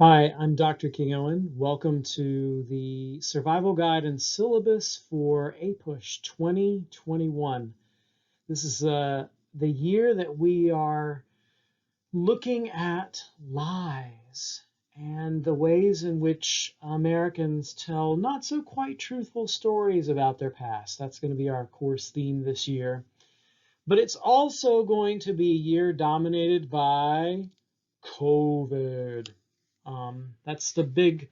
Hi, I'm Dr. King Owen. Welcome to the Survival Guide and Syllabus for APUSH 2021. This is the year that we are looking at lies and the ways in which Americans tell not so quite truthful stories about their past. That's going to be our course theme this year. But it's also going to be a year dominated by COVID. That's the big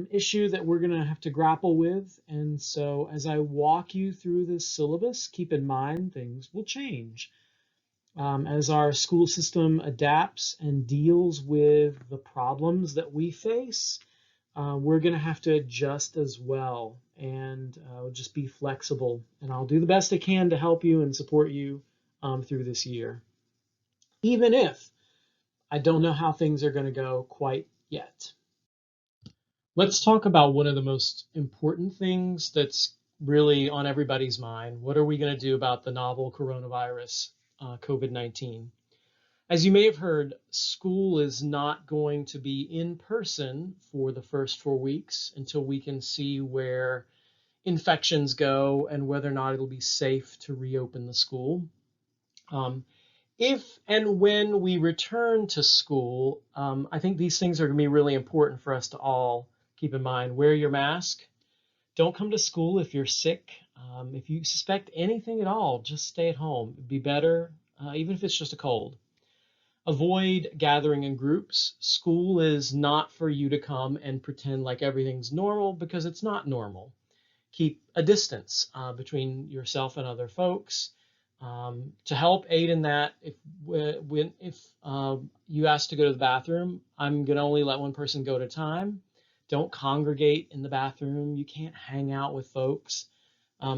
issue that we're going to have to grapple with. And so as I walk you through this syllabus, keep in mind things will change. As our school system adapts and deals with the problems that we face, we're going to have to adjust as well and just be flexible. And I'll do the best I can to help you and support you through this year, even if I don't know how things are going to go quite yet. Let's talk about one of the most important things that's really on everybody's mind. What are we going to do about the novel coronavirus, COVID-19? As you may have heard, school is not going to be in person for the first 4 weeks until we can see where infections go and whether or not it'll be safe to reopen the school. If and when we return to school, I think these things are going to be really important for us to all keep in mind. Wear your mask. Don't come to school if you're sick. If you suspect anything at all, just stay at home. It'd be better, even if it's just a cold. Avoid gathering in groups. School is not for you to come and pretend like everything's normal because it's not normal. Keep a distance between yourself and other folks. To help aid in that, if you ask to go to the bathroom, I'm going to only let one person go at a time. Don't congregate in the bathroom. You can't hang out with folks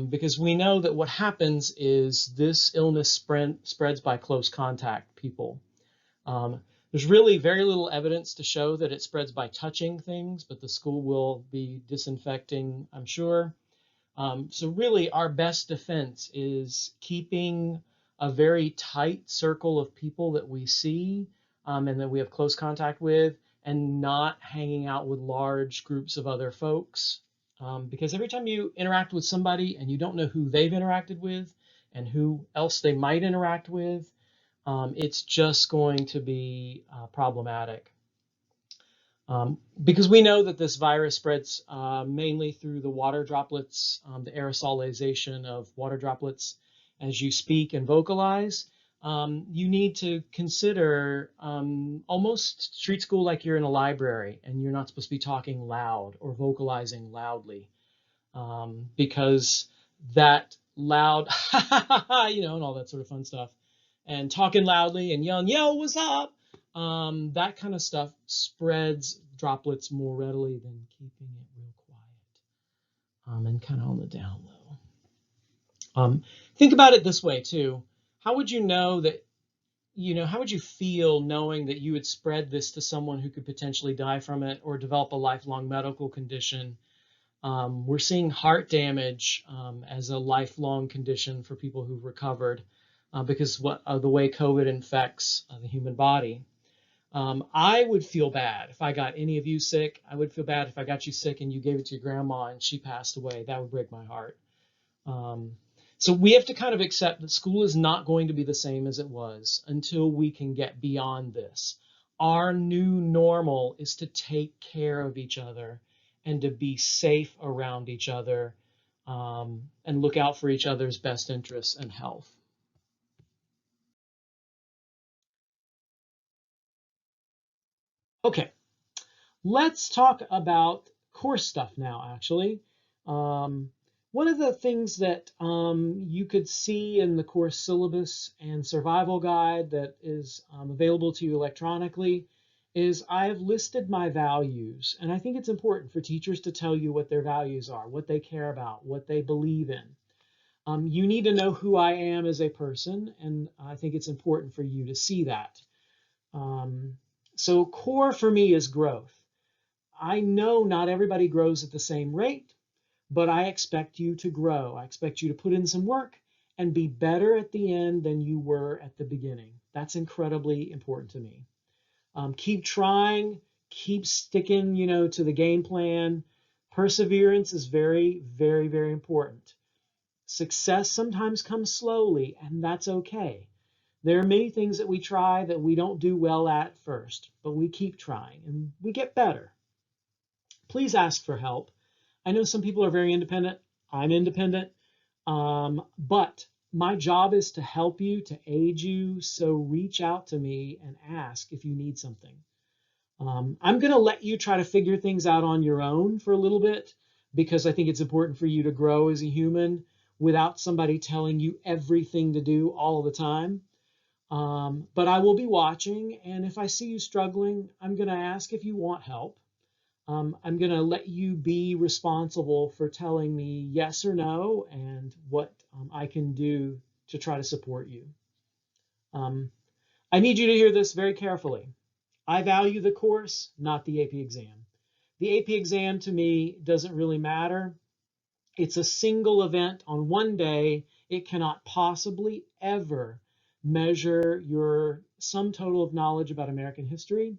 because we know that what happens is this illness spreads by close contact people. There's really very little evidence to show that it spreads by touching things, but the school will be disinfecting, I'm sure. So really our best defense is keeping a very tight circle of people that we see and that we have close contact with, and not hanging out with large groups of other folks. Because every time you interact with somebody and you don't know who they've interacted with and who else they might interact with, it's just going to be problematic. Because we know that this virus spreads mainly through the water droplets, the aerosolization of water droplets as you speak and vocalize. You need to consider almost treat school like you're in a library and you're not supposed to be talking loud or vocalizing loudly, because that loud, and all that sort of fun stuff, and talking loudly and yelling, yo, what's up? That kind of stuff spreads droplets more readily than keeping it real quiet and kind of on the down low. Think about it this way too. How would you know that, how would you feel knowing that you would spread this to someone who could potentially die from it or develop a lifelong medical condition? We're seeing heart damage as a lifelong condition for people who've recovered because the way COVID infects the human body. I would feel bad if I got any of you sick. I would feel bad if I got you sick and you gave it to your grandma and she passed away. That would break my heart. So we have to kind of accept that school is not going to be the same as it was until we can get beyond this. Our new normal is to take care of each other and to be safe around each other and look out for each other's best interests and health. Okay, let's talk about course stuff now, actually. One of the things that you could see in the course syllabus and survival guide that is available to you electronically is I've listed my values. And I think it's important for teachers to tell you what their values are, what they care about, what they believe in. You need to know who I am as a person, and I think it's important for you to see that. So core for me is growth. I know not everybody grows at the same rate, but I expect you to grow. I expect you to put in some work and be better at the end than you were at the beginning. That's incredibly important to me. Keep trying, keep sticking, to the game plan. Perseverance is very, very, very important. Success sometimes comes slowly, and that's okay. There are many things that we try that we don't do well at first, but we keep trying and we get better. Please ask for help. I know some people are very independent. I'm independent. But my job is to help you, to aid you. So reach out to me and ask if you need something. I'm going to let you try to figure things out on your own for a little bit because I think it's important for you to grow as a human without somebody telling you everything to do all the time. But I will be watching, and if I see you struggling, I'm going to ask if you want help. I'm going to let you be responsible for telling me yes or no and what I can do to try to support you. I need you to hear this very carefully. I value the course, not the AP exam. The AP exam to me doesn't really matter. It's a single event on one day. It cannot possibly ever measure your sum total of knowledge about American history,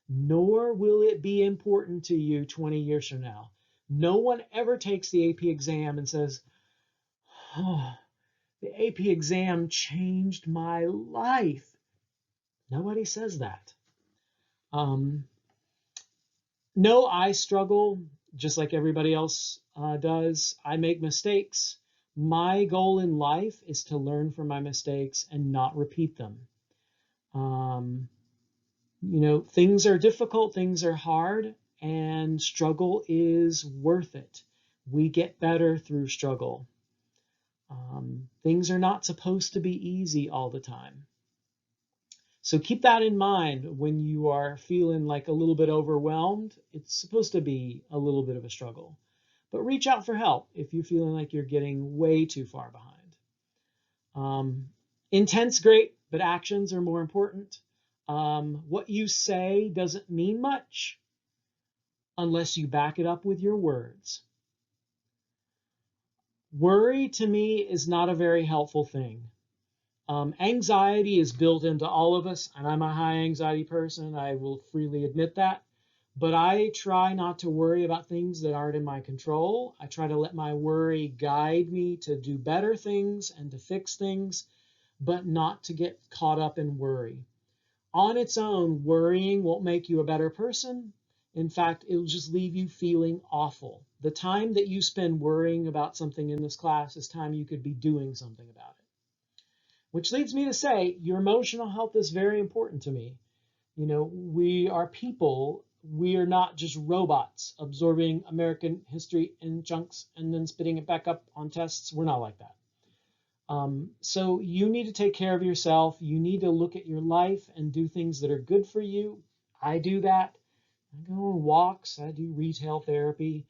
nor will it be important to you 20 years from now. No one ever takes the AP exam and says, oh, the AP exam changed my life. Nobody says that. No, I struggle just like everybody else does. I make mistakes. My goal in life is to learn from my mistakes and not repeat them. Things are difficult, things are hard, and struggle is worth it. We get better through struggle. Things are not supposed to be easy all the time. So keep that in mind when you are feeling like a little bit overwhelmed. It's supposed to be a little bit of a struggle. But reach out for help if you're feeling like you're getting way too far behind. Intent's great, but actions are more important. What you say doesn't mean much unless you back it up with your words. Worry to me is not a very helpful thing. Anxiety is built into all of us, and I'm a high anxiety person. I will freely admit that. But I try not to worry about things that aren't in my control. I try to let my worry guide me to do better things and to fix things, but not to get caught up in worry. On its own, worrying won't make you a better person. In fact, it'll just leave you feeling awful. The time that you spend worrying about something in this class is time you could be doing something about it. Which leads me to say, your emotional health is very important to me. We are people. We are not just robots absorbing American history in chunks and then spitting it back up on tests. We're not like that. So you need to take care of yourself. You need to look at your life and do things that are good for you. I do that. I go on walks. I do retail therapy.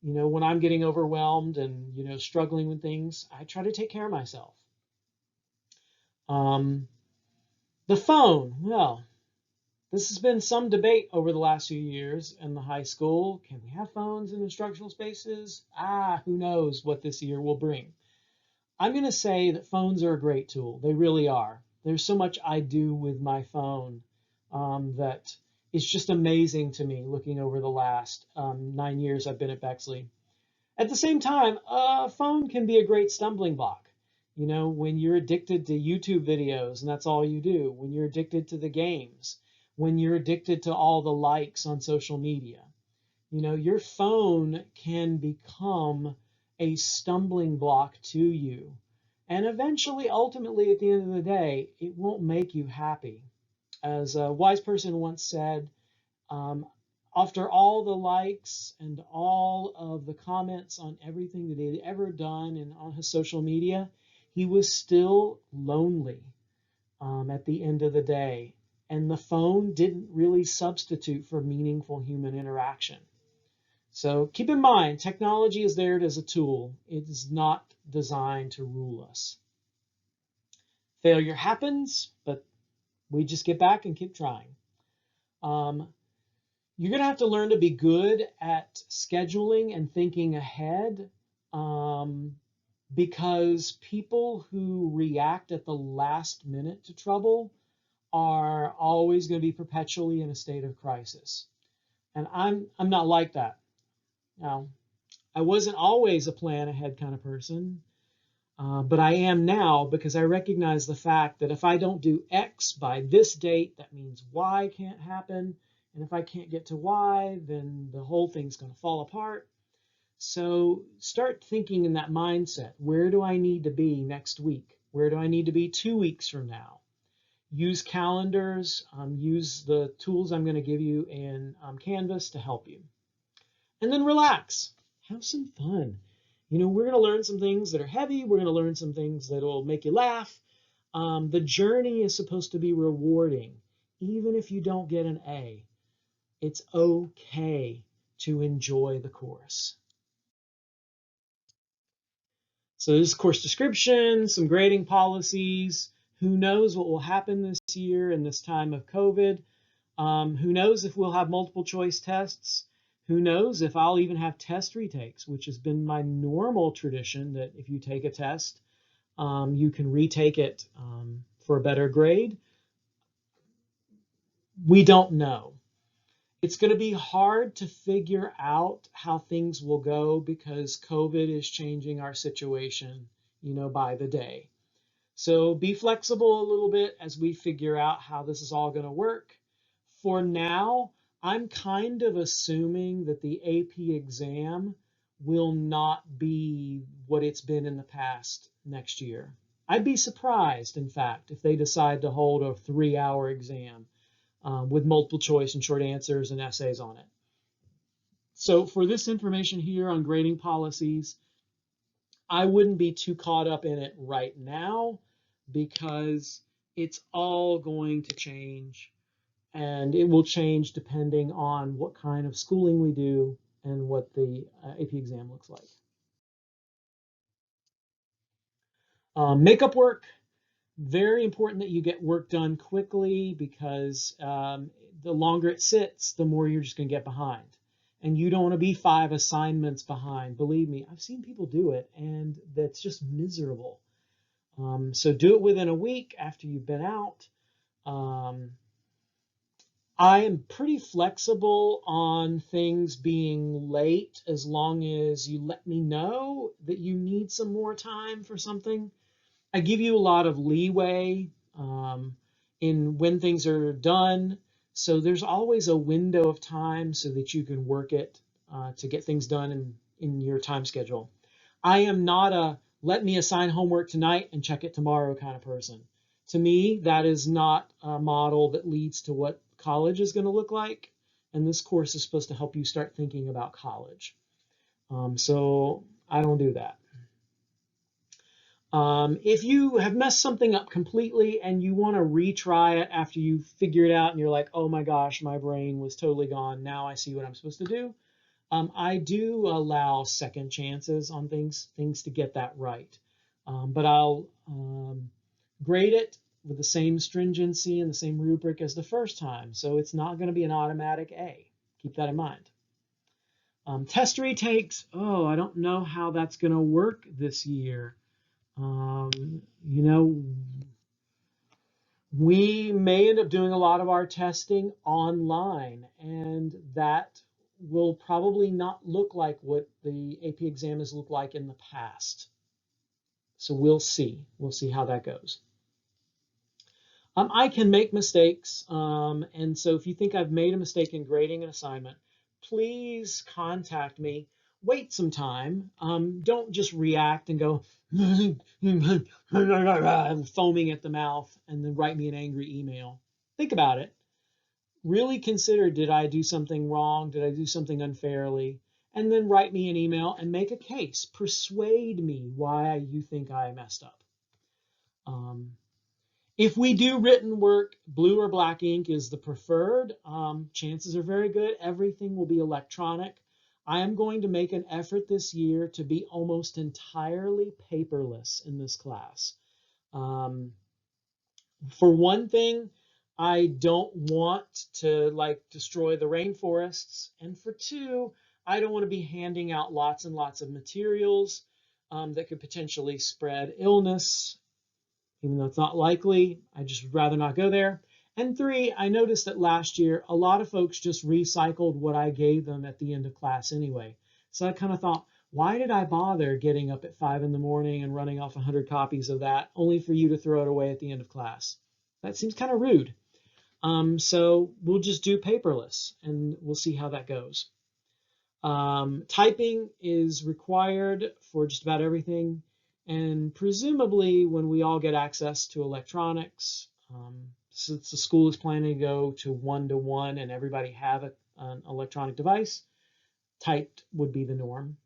When I'm getting overwhelmed and, struggling with things, I try to take care of myself. The phone, well, this has been some debate over the last few years in the high school. Can we have phones in instructional spaces? Who knows what this year will bring. I'm going to say that phones are a great tool. They really are. There's so much I do with my phone that it's just amazing to me looking over the last 9 years I've been at Bexley. At the same time, a phone can be a great stumbling block. When you're addicted to YouTube videos and that's all you do, when you're addicted to the games, when you're addicted to all the likes on social media, your phone can become a stumbling block to you. And eventually, ultimately, at the end of the day, it won't make you happy. As a wise person once said, after all the likes and all of the comments on everything that he had ever done and on his social media, he was still lonely at the end of the day. And the phone didn't really substitute for meaningful human interaction. So keep in mind, technology is there as a tool. It is not designed to rule us. Failure happens, but we just get back and keep trying. You're going to have to learn to be good at scheduling and thinking ahead because people who react at the last minute to trouble are always going to be perpetually in a state of crisis. And I'm not like that. Now, I wasn't always a plan ahead kind of person, but I am now because I recognize the fact that if I don't do X by this date, that means Y can't happen. And if I can't get to Y, then the whole thing's going to fall apart. So start thinking in that mindset. Where do I need to be next week? Where do I need to be 2 weeks from now? Use calendars, use the tools I'm going to give you in Canvas to help you. And then relax, have some fun. We're going to learn some things that are heavy. We're going to learn some things that will make you laugh. The journey is supposed to be rewarding. Even if you don't get an A, it's okay to enjoy the course. So this course description, some grading policies. Who knows what will happen this year in this time of COVID? Who knows if we'll have multiple choice tests? Who knows if I'll even have test retakes, which has been my normal tradition, that if you take a test, you can retake it for a better grade. We don't know. It's going to be hard to figure out how things will go because COVID is changing our situation, by the day. So be flexible a little bit as we figure out how this is all going to work. For now, I'm kind of assuming that the AP exam will not be what it's been in the past next year. I'd be surprised, in fact, if they decide to hold a 3-hour exam with multiple choice and short answers and essays on it. So for this information here on grading policies, I wouldn't be too caught up in it right now because it's all going to change, and it will change depending on what kind of schooling we do and what the AP exam looks like. Makeup work, very important that you get work done quickly because the longer it sits, the more you're just going to get behind. And you don't want to be 5 assignments behind. Believe me, I've seen people do it, and that's just miserable. So do it within a week after you've been out. I am pretty flexible on things being late as long as you let me know that you need some more time for something. I give you a lot of leeway in when things are done. So there's always a window of time so that you can work it to get things done in your time schedule. I am not a let me assign homework tonight and check it tomorrow kind of person. To me, that is not a model that leads to what college is going to look like. And this course is supposed to help you start thinking about college. So I don't do that. If you have messed something up completely and you want to retry it after you figure it out and you're like, oh my gosh, my brain was totally gone. Now I see what I'm supposed to do. I do allow second chances on things to get that right. But I'll grade it with the same stringency and the same rubric as the first time. So it's not going to be an automatic A. Keep that in mind. Test retakes. Oh, I don't know how that's going to work this year. We may end up doing a lot of our testing online, and that will probably not look like what the AP exam has looked like in the past. So we'll see. We'll see how that goes. I can make mistakes, and so if you think I've made a mistake in grading an assignment, please contact me. Wait some time. Don't just react and go foaming at the mouth and then write me an angry email. Think about it. Really consider, did I do something wrong? Did I do something unfairly? And then write me an email and make a case. Persuade me why you think I messed up. If we do written work, blue or black ink is the preferred. Chances are very good everything will be electronic. I am going to make an effort this year to be almost entirely paperless in this class. For one thing, I don't want to destroy the rainforests. And for two, I don't want to be handing out lots and lots of materials that could potentially spread illness. Even though it's not likely, I just would rather not go there. And 3, I noticed that last year, a lot of folks just recycled what I gave them at the end of class anyway. So I kind of thought, why did I bother getting up at 5 in the morning and running off 100 copies of that only for you to throw it away at the end of class? That seems kind of rude. So we'll just do paperless and we'll see how that goes. Typing is required for just about everything. And presumably when we all get access to electronics, since the school is planning to go to 1-to-1 and everybody have an electronic device, typed would be the norm.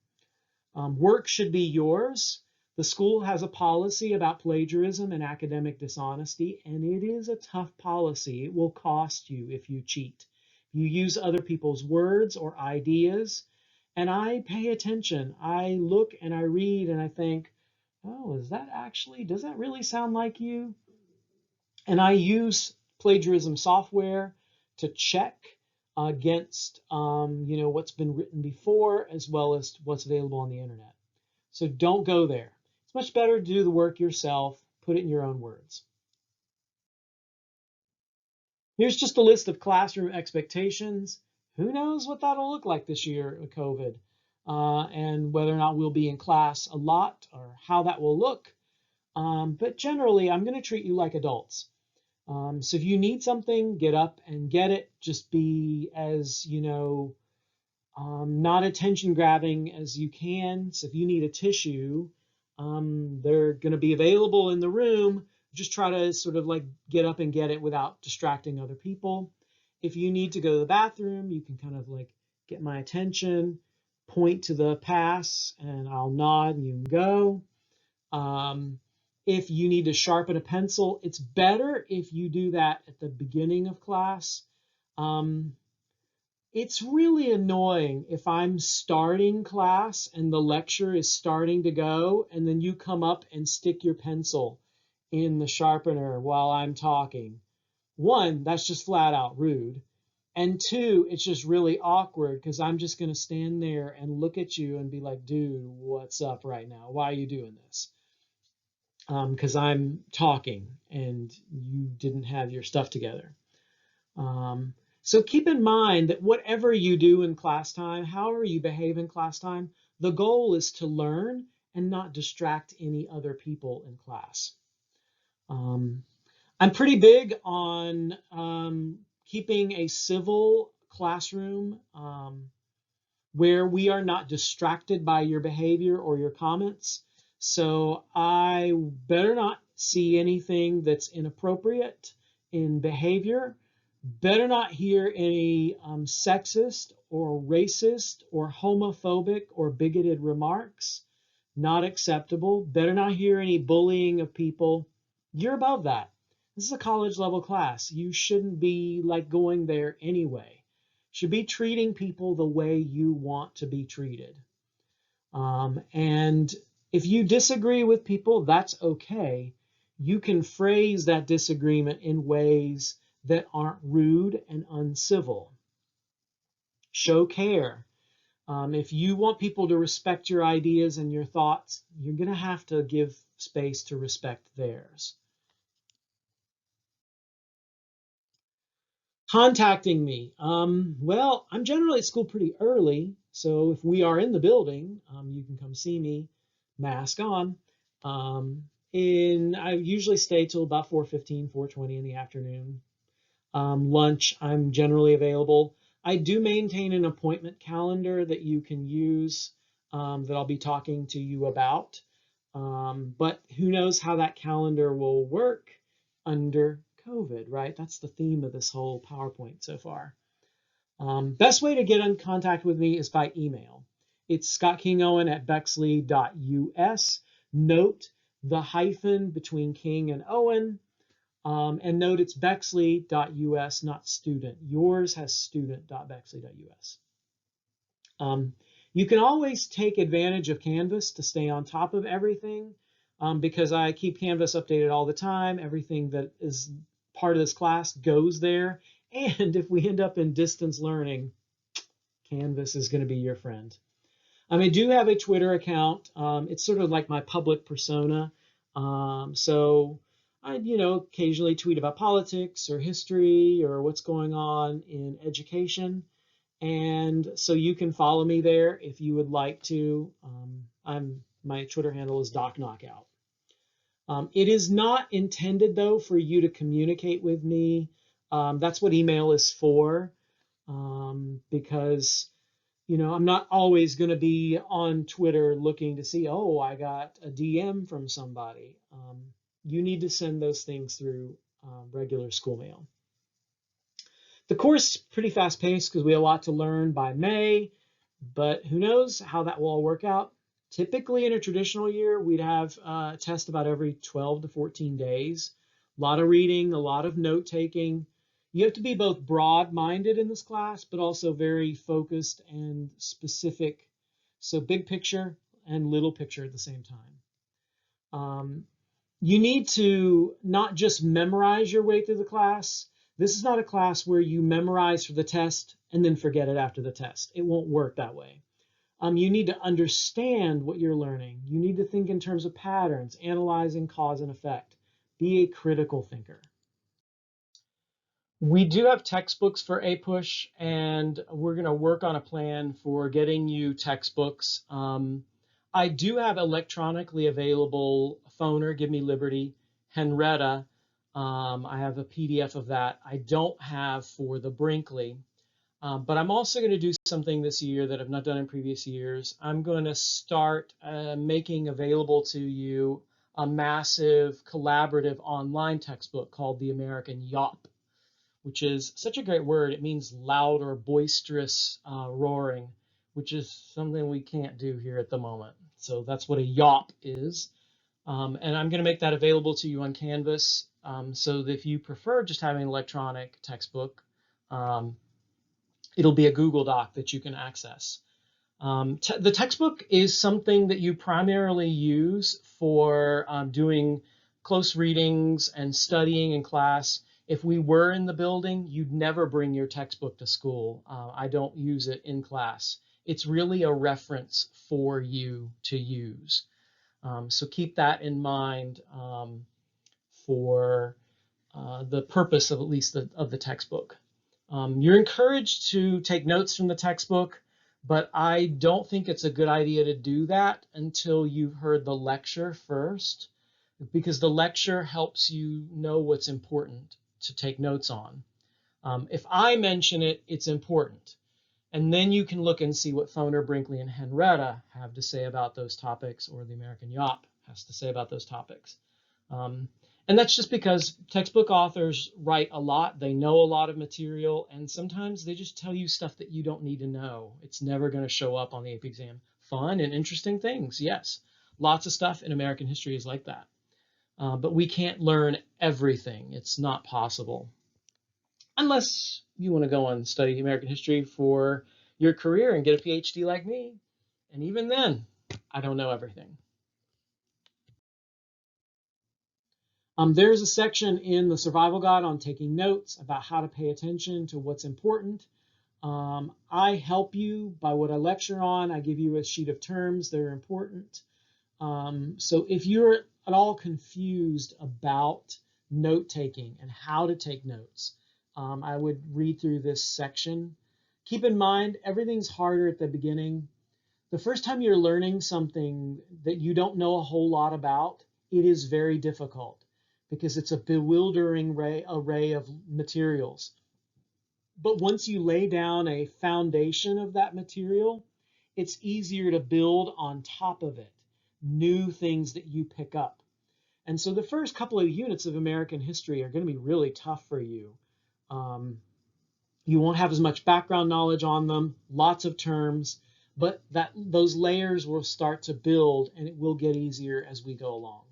Work should be yours. The school has a policy about plagiarism and academic dishonesty, and it is a tough policy. It will cost you if you cheat. You use other people's words or ideas, and I pay attention. I look and I read and I think, oh, does that really sound like you? And I use plagiarism software to check against what's been written before as well as what's available on the internet. So don't go there. It's much better to do the work yourself, put it in your own words. Here's just a list of classroom expectations. Who knows what that'll look like this year with COVID, and whether or not we'll be in class a lot or how that will look. But generally, I'm going to treat you like adults. So if you need something, get up and get it. Just be as, not attention grabbing as you can. So if you need a tissue, they're going to be available in the room. Just try to sort of like get up and get it without distracting other people. If you need to go to the bathroom, you can kind of like get my attention, point to the pass, and I'll nod and you can go. If you need to sharpen a pencil, it's better if you do that at the beginning of class. It's really annoying if I'm starting class and the lecture is starting to go, and then you come up and stick your pencil in the sharpener while I'm talking. 1, that's just flat out rude. And 2, it's just really awkward because I'm just going to stand there and look at you and be like, dude, what's up right now? Why are you doing this? Because I'm talking and you didn't have your stuff together. So keep in mind that whatever you do in class time, however you behave in class time, the goal is to learn and not distract any other people in class. I'm pretty big on keeping a civil classroom where we are not distracted by your behavior or your comments. So I better not see anything that's inappropriate in behavior, better not hear any sexist or racist or homophobic or bigoted remarks, not acceptable. Better not hear any bullying of people. You're above that. This is a college level class. You shouldn't be like going there anyway. Should be treating people the way you want to be treated. And if you disagree with people, that's okay. You can phrase that disagreement in ways that aren't rude and uncivil. Show care. If you want people to respect your ideas and your thoughts, you're going to have to give space to respect theirs. Contacting me. Well, I'm generally at school pretty early, so if we are in the building, you can come see me, mask on. I usually stay till about 4:15, 4:20 in the afternoon. Lunch, I'm generally available. I do maintain an appointment calendar that you can use that I'll be talking to you about. But who knows how that calendar will work under COVID, right? That's the theme of this whole PowerPoint so far. Best way to get in contact with me is by email. It's scottkingowen@bexley.us. Note the hyphen between King and Owen. And note it's bexley.us, not student. Yours has student.bexley.us. You can always take advantage of Canvas to stay on top of everything because I keep Canvas updated all the time. Everything that is part of this class goes there. And if we end up in distance learning, Canvas is going to be your friend. I do have a Twitter account. It's sort of like my public persona. So I, occasionally tweet about politics or history or what's going on in education. And so you can follow me there if you would like to. My Twitter handle is DocKnockout. It is not intended, though, for you to communicate with me. That's what email is for, because I'm not always going to be on Twitter looking to see, oh, I got a DM from somebody. You need to send those things through regular school mail. The course is pretty fast paced because we have a lot to learn by May, but who knows how that will all work out. Typically in a traditional year, we'd have a test about every 12 to 14 days. A lot of reading, a lot of note taking. You have to be both broad-minded in this class, but also very focused and specific. So big picture and little picture at the same time. You need to not just memorize your way through the class. This is not a class where you memorize for the test and then forget it after the test. It won't work that way. You need to understand what you're learning. You need to think in terms of patterns, analyzing cause and effect. Be a critical thinker. We do have textbooks for APUSH, and we're going to work on a plan for getting you textbooks. I do have electronically available Phoner, Give Me Liberty, Henrietta. I have a PDF of that. I don't have for the Brinkley. But I'm also going to do something this year that I've not done in previous years. I'm going to start making available to you a massive collaborative online textbook called The American Yawp, which is such a great word. It means loud or boisterous roaring, which is something we can't do here at the moment. So that's what a yawp is. And I'm going to make that available to you on Canvas, so that if you prefer just having an electronic textbook, it'll be a Google Doc that you can access. The textbook is something that you primarily use for doing close readings and studying in class. If we were in the building, you'd never bring your textbook to school. I don't use it in class. It's really a reference for you to use. So keep that in mind for the purpose of at least of the textbook. You're encouraged to take notes from the textbook, but I don't think it's a good idea to do that until you've heard the lecture first, because the lecture helps you know what's important to take notes on. If I mention it, it's important. And then you can look and see what Phoner, Brinkley, and Henrietta have to say about those topics, or the American Yawp has to say about those topics. And that's just because textbook authors write a lot, they know a lot of material, and sometimes they just tell you stuff that you don't need to know. It's never going to show up on the AP exam. Fun and interesting things, yes. Lots of stuff in American history is like that. But we can't learn everything. It's not possible. Unless you want to go and study American history for your career and get a PhD like me. And even then, I don't know everything. There's a section in the survival guide on taking notes about how to pay attention to what's important. I help you by what I lecture on. I give you a sheet of terms that are important. So if you're at all confused about note taking and how to take notes, I would read through this section. Keep in mind, everything's harder at the beginning. The first time you're learning something that you don't know a whole lot about, it is very difficult because it's a bewildering array of materials. But once you lay down a foundation of that material, it's easier to build on top of it, new things that you pick up. And so the first couple of units of American history are going to be really tough for you. You won't have as much background knowledge on them, lots of terms, but those layers will start to build, and it will get easier as we go along.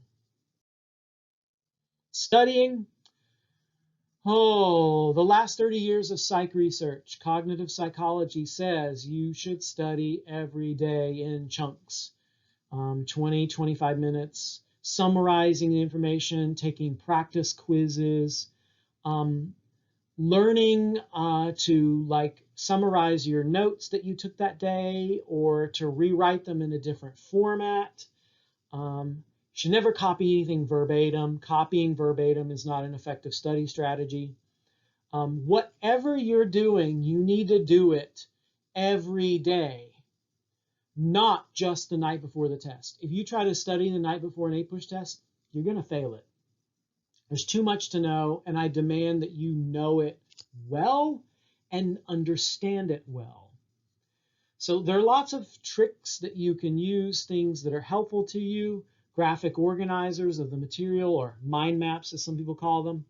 Studying. Oh, the last 30 years of psych research, cognitive psychology says you should study every day in chunks, 20, 25 minutes, summarizing the information, taking practice quizzes, learning to summarize your notes that you took that day or to rewrite them in a different format. Should never copy anything verbatim. Copying verbatim is not an effective study strategy. Whatever you're doing, you need to do it every day, not just the night before the test. If you try to study the night before an APUSH test, you're going to fail it. There's too much to know, and I demand that you know it well and understand it well. So there are lots of tricks that you can use, things that are helpful to you, graphic organizers of the material, or mind maps as some people call them.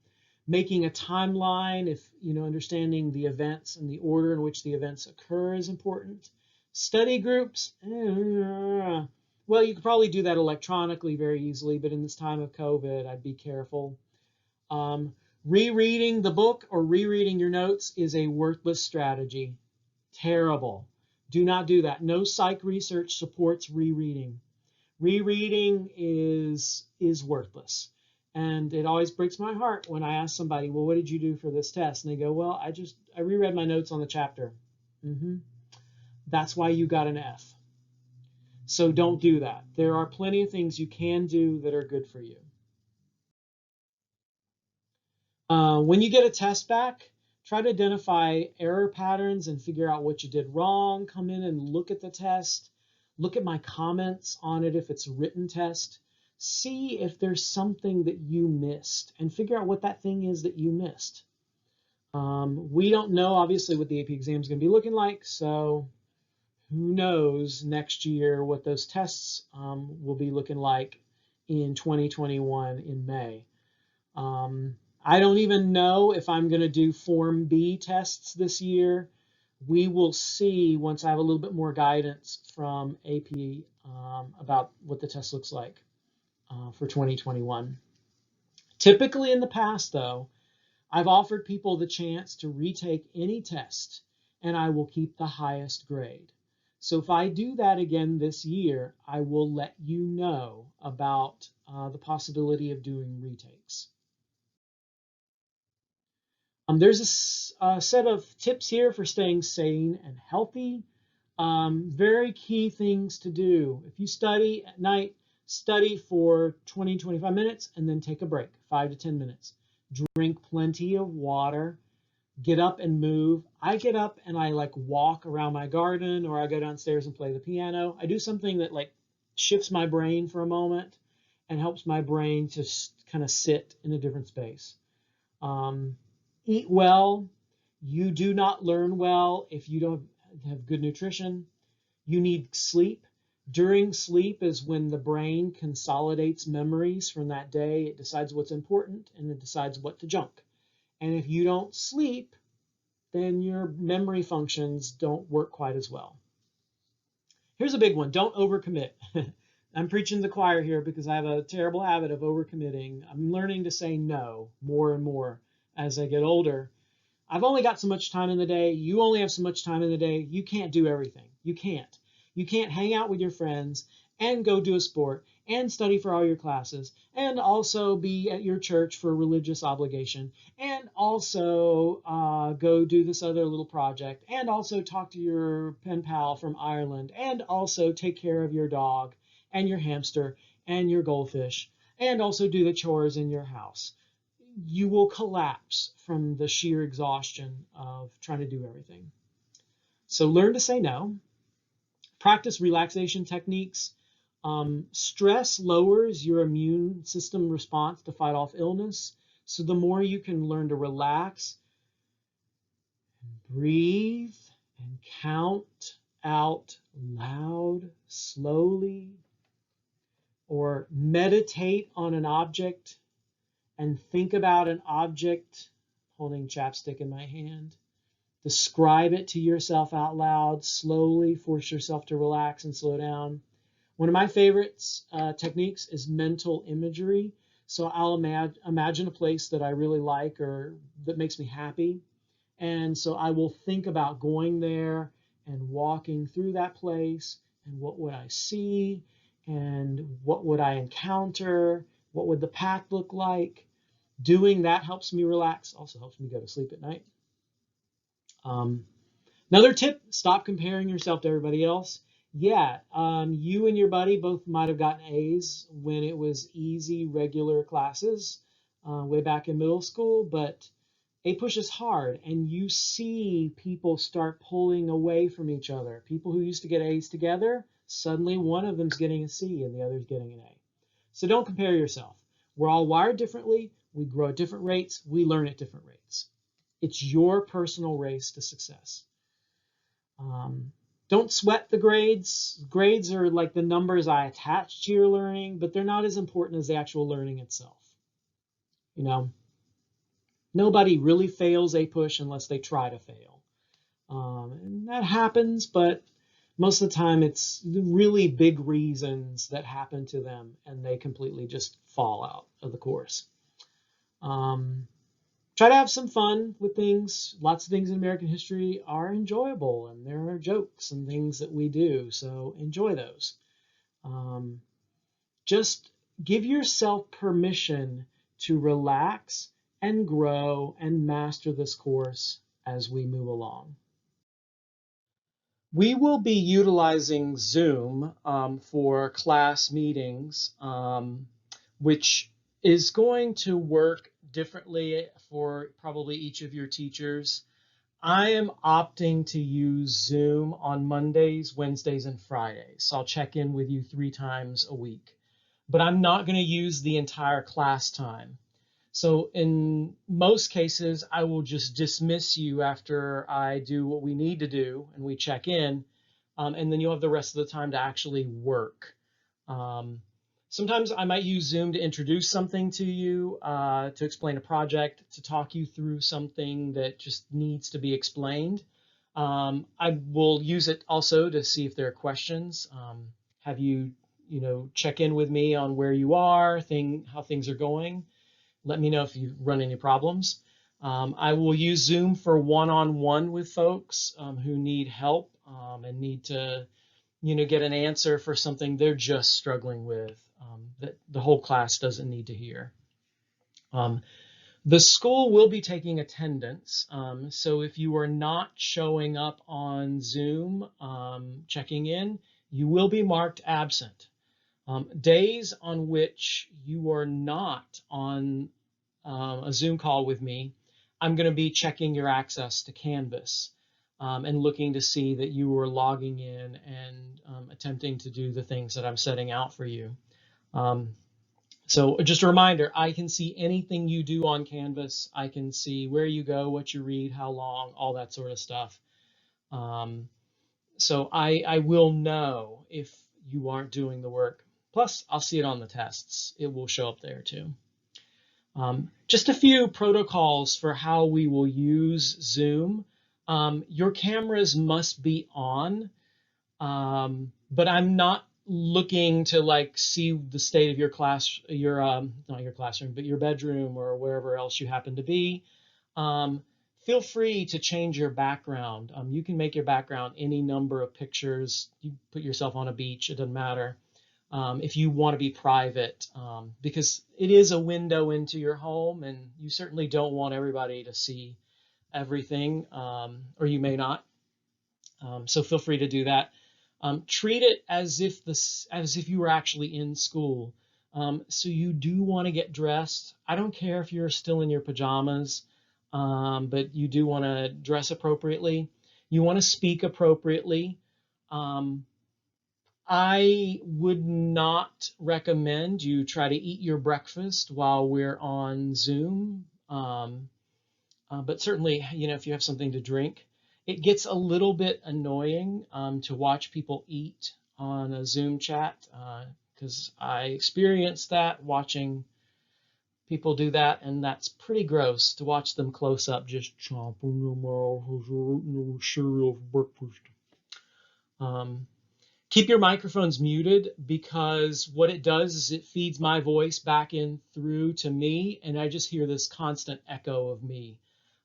Making a timeline, if understanding the events and the order in which the events occur is important. Study groups, well, you could probably do that electronically very easily, but in this time of COVID, I'd be careful. Rereading the book or rereading your notes is a worthless strategy. Terrible. Do not do that. No psych research supports rereading. Rereading is worthless. And it always breaks my heart when I ask somebody, well, what did you do for this test? And they go, well, I reread my notes on the chapter. That's why you got an F. So don't do that. There are plenty of things you can do that are good for you. When you get a test back, try to identify error patterns and figure out what you did wrong. Come in and look at the test. Look at my comments on it if it's a written test. See if there's something that you missed and figure out what that thing is that you missed. We don't know, obviously, what the AP exam is going to be looking like, so who knows next year what those tests will be looking like in 2021 in May. I don't even know if I'm going to do Form B tests this year. We will see once I have a little bit more guidance from AP about what the test looks like for 2021. Typically in the past, though, I've offered people the chance to retake any test, and I will keep the highest grade. So if I do that again this year, I will let you know about the possibility of doing retakes. There's a set of tips here for staying sane and healthy. Very key things to do. If you study at night, study for 20, 25 minutes and then take a break, 5 to 10 minutes. Drink plenty of water. Get up and move. I get up and I walk around my garden, or I go downstairs and play the piano. I do something that shifts my brain for a moment and helps my brain to kind of sit in a different space. Eat well. You do not learn well if you don't have good nutrition. You need sleep. During sleep is when the brain consolidates memories from that day. It decides what's important and it decides what to junk. And if you don't sleep, then your memory functions don't work quite as well. Here's a big one. Don't overcommit. I'm preaching to the choir here because I have a terrible habit of overcommitting. I'm learning to say no more and more as I get older. I've only got so much time in the day. You only have so much time in the day. You can't do everything. You can't. You can't hang out with your friends and go do a sport and study for all your classes and also be at your church for a religious obligation and also go do this other little project and also talk to your pen pal from Ireland and also take care of your dog and your hamster and your goldfish and also do the chores in your house. You will collapse from the sheer exhaustion of trying to do everything. So learn to say no. Practice relaxation techniques. Stress lowers your immune system response to fight off illness. So the more you can learn to relax, breathe, and count out loud, slowly, or meditate on an object and think about an object, holding chapstick in my hand. Describe it to yourself out loud, slowly force yourself to relax and slow down. One of my favorite techniques is mental imagery. So I'll imagine a place that I really like or that makes me happy. And so I will think about going there and walking through that place and what would I see and what would I encounter, what would the path look like. Doing that helps me relax, also helps me go to sleep at night. Another tip, stop comparing yourself to everybody else. Yeah, you and your buddy both might have gotten A's when it was easy, regular classes way back in middle school, but APUSH is hard, and you see people start pulling away from each other. People who used to get A's together, suddenly one of them's getting a C and the other's getting an A. So don't compare yourself. We're all wired differently. We grow at different rates. We learn at different rates. It's your personal race to success. Um, don't sweat the grades. Grades are like the numbers I attach to your learning, but they're not as important as the actual learning itself. You know, nobody really fails APUSH unless they try to fail. And that happens, but most of the time it's really big reasons that happen to them and they completely just fall out of the course. Try to have some fun with things. Lots of things in American history are enjoyable, and there are jokes and things that we do, so enjoy those. Um, just give yourself permission to relax and grow and master this course as we move along. We will be utilizing Zoom for class meetings, which is going to work differently for probably each of your teachers. I am opting to use Zoom on Mondays, Wednesdays, and Fridays. So I'll check in with you 3 times a week. But I'm not going to use the entire class time. So in most cases, I will just dismiss you after I do what we need to do and we check in, and then you'll have the rest of the time to actually work. Sometimes I might use Zoom to introduce something to you, to explain a project, to talk you through something that just needs to be explained. I will use it also to see if there are questions. Have you, check in with me on where you are, how things are going. Let me know if you run any problems. I will use Zoom for one-on-one with folks who need help and need to, get an answer for something they're just struggling with that the whole class doesn't need to hear. The school will be taking attendance. So if you are not showing up on Zoom, checking in, you will be marked absent. Days on which you are not on a Zoom call with me, I'm going to be checking your access to Canvas and looking to see that you are logging in and attempting to do the things that I'm setting out for you. So just a reminder, I can see anything you do on Canvas. I can see where you go, what you read, how long, all that sort of stuff. So I will know if you aren't doing the work. Plus, I'll see it on the tests. It will show up there too. Just a few protocols for how we will use Zoom. Your cameras must be on, but I'm not looking to see the state of your class, not your classroom, but your bedroom or wherever else you happen to be. Feel free to change your background. You can make your background any number of pictures. You put yourself on a beach, it doesn't matter. If you want to be private, because it is a window into your home and you certainly don't want everybody to see everything, or you may not. So feel free to do that. Treat it as if you were actually in school. So you do want to get dressed. I don't care if you're still in your pajamas, but you do want to dress appropriately. You want to speak appropriately. I would not recommend you try to eat your breakfast while we're on Zoom, but certainly, if you have something to drink. It gets a little bit annoying to watch people eat on a Zoom chat, because I experienced that watching people do that, and that's pretty gross to watch them close up just chomping them cereal for breakfast. Keep your microphones muted, because what it does is it feeds my voice back in through to me, and I just hear this constant echo of me.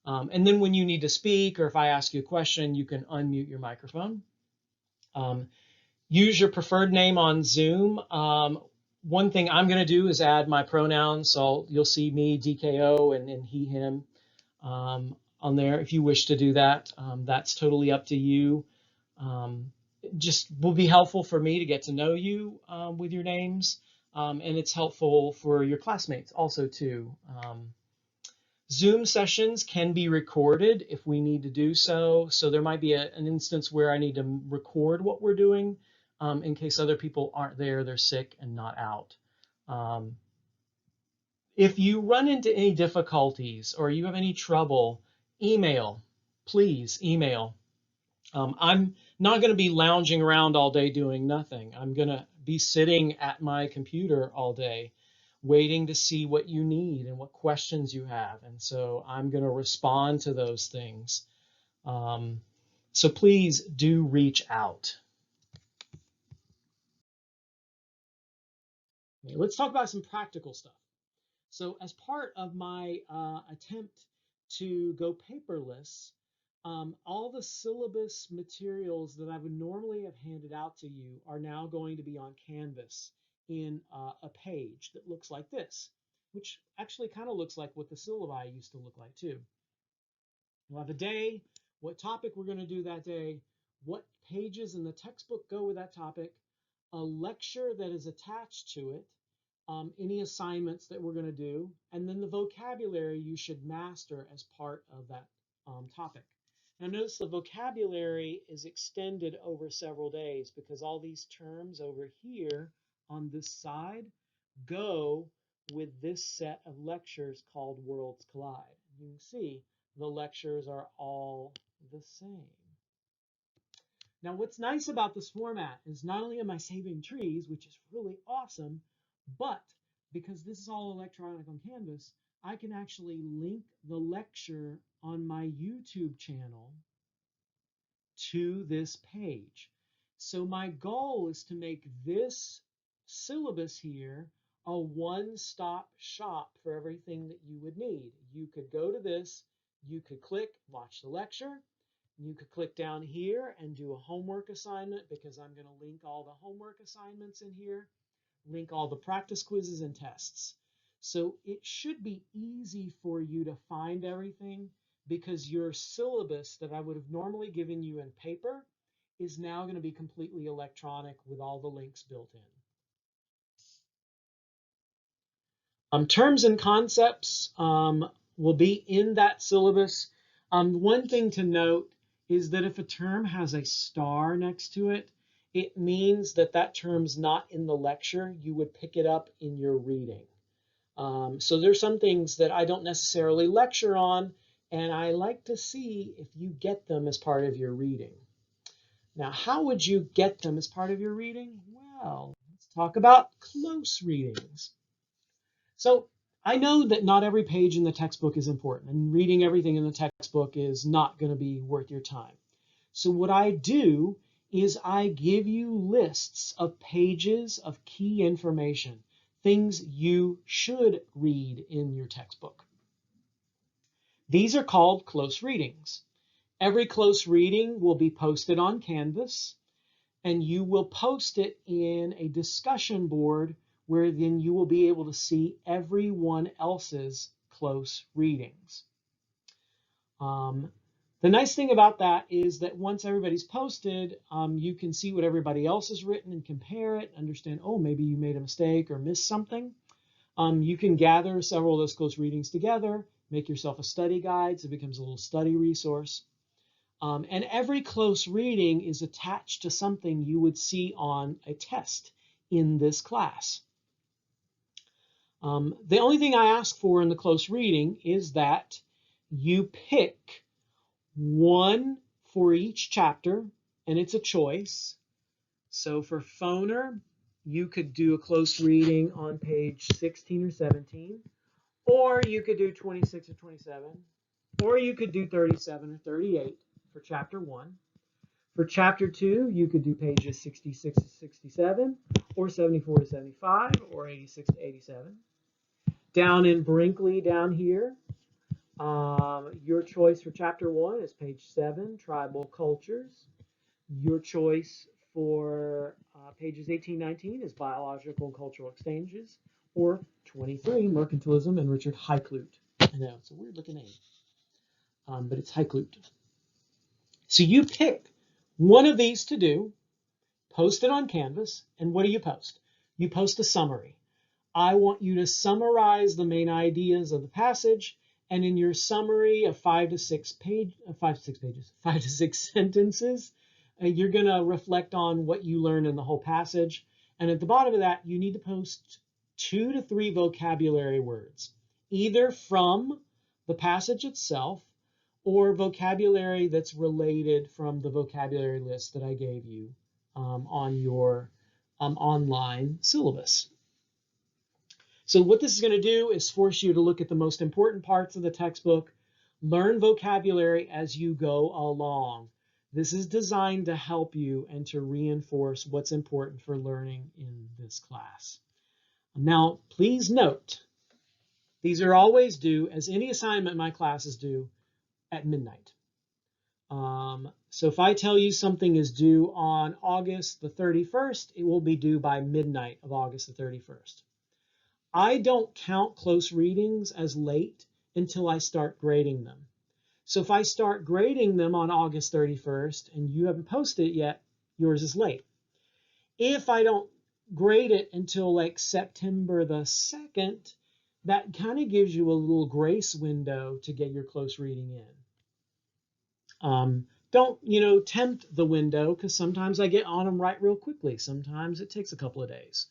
And then when you need to speak, or if I ask you a question, you can unmute your microphone. Use your preferred name on Zoom. One thing I'm going to do is add my pronouns, so you'll see me, DKO, and he, him on there. If you wish to do that, that's totally up to you. just will be helpful for me to get to know you with your names, and it's helpful for your classmates also too. Zoom sessions can be recorded if we need to do so. So there might be an instance where I need to record what we're doing in case other people aren't there, they're sick and not out. If you run into any difficulties or you have any trouble, email, please email. I'm not going to be lounging around all day doing nothing. I'm going to be sitting at my computer all day waiting to see what you need and what questions you have. And so I'm going to respond to those things. So please do reach out. Okay, let's talk about some practical stuff. So as part of my attempt to go paperless, all the syllabus materials that I would normally have handed out to you are now going to be on Canvas in a page that looks like this, which actually kind of looks like what the syllabi used to look like too. We'll have a day, what topic we're going to do that day, what pages in the textbook go with that topic, a lecture that is attached to it, any assignments that we're going to do, and then the vocabulary you should master as part of that topic. Now notice the vocabulary is extended over several days because all these terms over here on this side go with this set of lectures called Worlds Collide. You can see the lectures are all the same. Now, what's nice about this format is not only am I saving trees, which is really awesome, but because this is all electronic on Canvas, I can actually link the lecture on my YouTube channel to this page. So my goal is to make this syllabus here a one-stop shop for everything that you would need. You could go to this, you could click, watch the lecture, you could click down here and do a homework assignment because I'm going to link all the homework assignments in here, link all the practice quizzes and tests. So it should be easy for you to find everything because your syllabus that I would have normally given you in paper is now going to be completely electronic with all the links built in. Terms and concepts will be in that syllabus. One thing to note is that if a term has a star next to it, it means that that term's not in the lecture. You would pick it up in your reading. So there's some things that I don't necessarily lecture on, and I like to see if you get them as part of your reading. Now, how would you get them as part of your reading? Well, let's talk about close readings. So I know that not every page in the textbook is important, and reading everything in the textbook is not going to be worth your time. So what I do is I give you lists of pages of key information, things you should read in your textbook. These are called close readings. Every close reading will be posted on Canvas, and you will post it in a discussion board where then you will be able to see everyone else's close readings. The nice thing about that is that once everybody's posted, you can see what everybody else has written and compare it, understand, oh, maybe you made a mistake or missed something. You can gather several of those close readings together, make yourself a study guide, so it becomes a little study resource. And every close reading is attached to something you would see on a test in this class. The only thing I ask for in the close reading is that you pick one for each chapter, and it's a choice. So for phoner, you could do a close reading on page 16 or 17, or you could do 26 or 27, or you could do 37 or 38 for chapter 1. For chapter 2, you could do pages 66 to 67, or 74 to 75, or 86 to 87. Down in Brinkley down here, your choice for chapter 1 is page 7, Tribal Cultures. Your choice for pages 18, 19 is Biological and Cultural Exchanges, or 23, Mercantilism and Richard Heiklut. I know, it's a weird looking name, but it's Heiklut. So you pick one of these to do, post it on Canvas, and what do you post? You post a summary. I want you to summarize the main ideas of the passage, and in your summary of 5 to 6 sentences, you're going to reflect on what you learned in the whole passage. And at the bottom of that, you need to post 2 to 3 vocabulary words, either from the passage itself or vocabulary that's related from the vocabulary list that I gave you on your online syllabus. So what this is going to do is force you to look at the most important parts of the textbook, learn vocabulary as you go along. This is designed to help you and to reinforce what's important for learning in this class. Now, please note, these are always due, as any assignment my classes do, at midnight. So if I tell you something is due on August the 31st, it will be due by midnight of August the 31st. I don't count close readings as late until I start grading them. So if I start grading them on August 31st and you haven't posted it yet, yours is late. If I don't grade it until like September the 2nd, that kind of gives you a little grace window to get your close reading in. Don't, tempt the window, because sometimes I get on them right real quickly. Sometimes it takes a couple of days.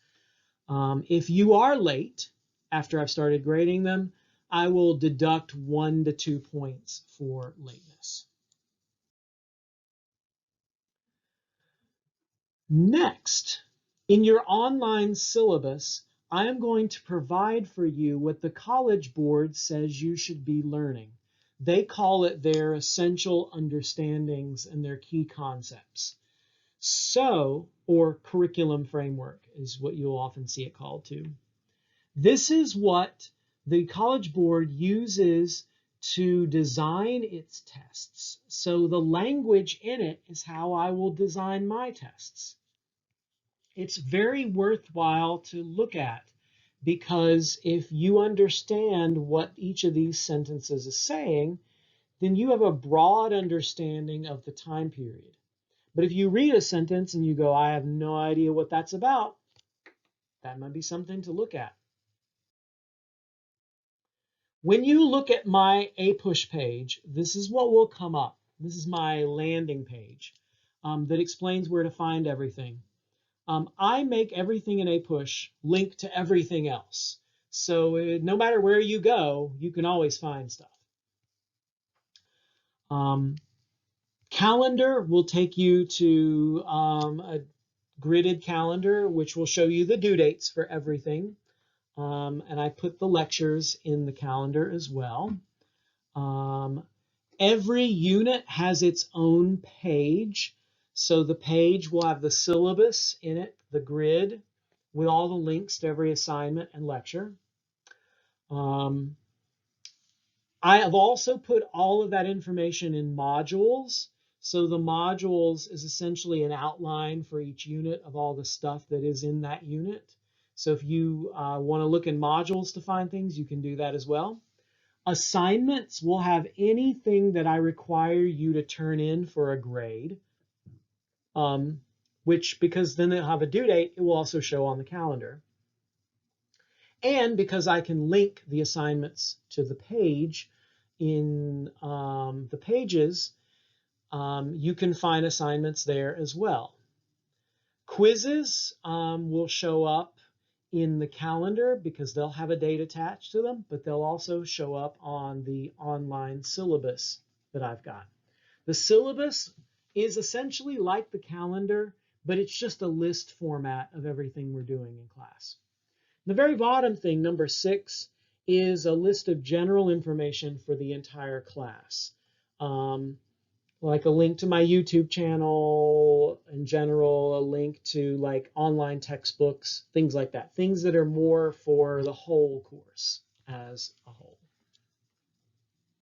If you are late after I've started grading them, I will deduct 1 to 2 points for lateness. Next, in your online syllabus, I am going to provide for you what the College Board says you should be learning. They call it their essential understandings and their key concepts. So, or curriculum framework is what you'll often see it called too. This is what the College Board uses to design its tests. So the language in it is how I will design my tests. It's very worthwhile to look at, because if you understand what each of these sentences is saying, then you have a broad understanding of the time period. But if you read a sentence and you go, I have no idea what that's about, that might be something to look at. When you look at my APUSH page, this is what will come up. This is my landing page that explains where to find everything. I make everything in APUSH link to everything else. So no matter where you go, you can always find stuff. Calendar will take you to a gridded calendar, which will show you the due dates for everything. And I put the lectures in the calendar as well. Every unit has its own page. So the page will have the syllabus in it, the grid, with all the links to every assignment and lecture. I have also put all of that information in modules. So the modules is essentially an outline for each unit of all the stuff that is in that unit. So if you want to look in modules to find things, you can do that as well. Assignments will have anything that I require you to turn in for a grade, which, because then they'll have a due date, it will also show on the calendar. And because I can link the assignments to the page in the pages, you can find assignments there as well. Quizzes will show up in the calendar because they'll have a date attached to them, but they'll also show up on the online syllabus that I've got. The syllabus is essentially like the calendar, but it's just a list format of everything we're doing in class. The very bottom thing, number 6, is a list of general information for the entire class. Like a link to my YouTube channel in general, a link to like online textbooks, things like that. Things that are more for the whole course as a whole.